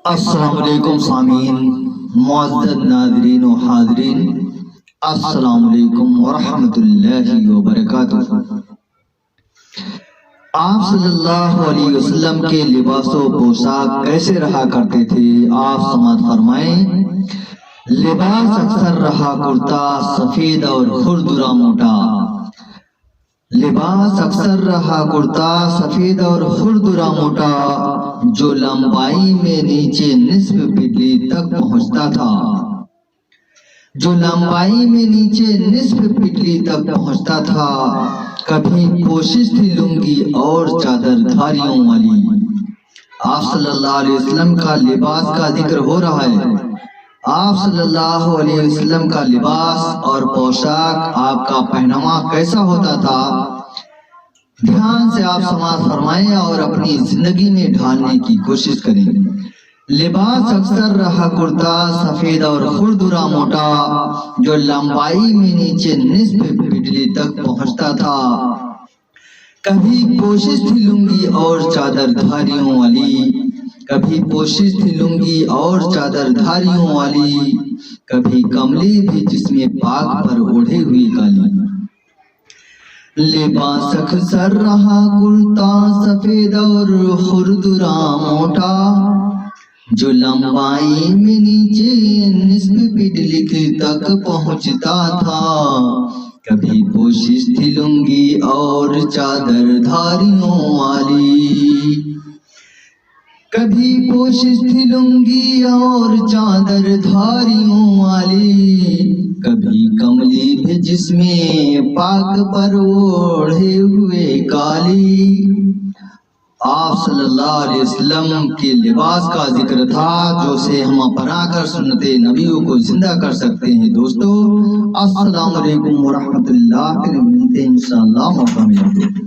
السلام علیکم سامعین، معزز ناظرین و حاضرین، السلام علیکم ورحمۃ اللہ وبرکاتہ۔ آپ صلی اللہ علیہ وسلم کے لباس و پوشاک کیسے رہا کرتے تھے؟ آپ سماعت فرمائیں۔ لباس اکثر رہا کرتا سفید اور کھردرا موٹا، لباس اکثر رہا کرتا سفید اور کھردرا موٹا، جو لمبائی میں نیچے نصف پٹلی تک پہنچتا تھا، جو لمبائی میں نیچے نصف پٹلی تک پہنچتا تھا۔ کبھی پوشش تھی لنگی اور چادر دھاریوں والی۔ آپ صلی اللہ علیہ وسلم کا لباس کا ذکر ہو رہا ہے۔ آپ صلی اللہ علیہ وسلم کا لباس اور پوشاک، آپ کا پہناوا کیسا ہوتا تھا؟ دھیان سے آپ سماعت فرمائیں اور اپنی زندگی میں ڈھالنے کی کوشش کریں۔ لباس اکثر رہا کرتا سفید اور کھردرا موٹا، جو لمبائی میں نیچے نصف پٹلی تک پہنچتا تھا۔ کبھی پوشش تھی لنگی اور چادر دھاریوں والی، کبھی پوشش تھی لنگی اور چادر دھاریوں والی، کبھی کملی بھی جس میں پاک پر اوڑھے ہوئی کالی۔ لباس اکثر رہا کرتا سفید اور کھردرا موٹا، جو لمبائی میں نیچے نصف پٹلی تک پہنچتا تھا۔ کبھی پوشش تھی لنگی اور چادر دھاریوں والی، کبھی پوشش تھی لنگی اور چادر دھاریوں والی، کبھی کملی بھی جس میں پاک پر اوڑھے ہوئے کالی۔ آپ صلی اللہ علیہ وسلم کے لباس کا ذکر تھا، جو سے ہم اپنا کر سنت نبیوں کو زندہ کر سکتے ہیں۔ دوستو، السلام علیکم ورحمۃ اللہ، پھر ملتے ہیں انشاءاللہ موقع ملے تو۔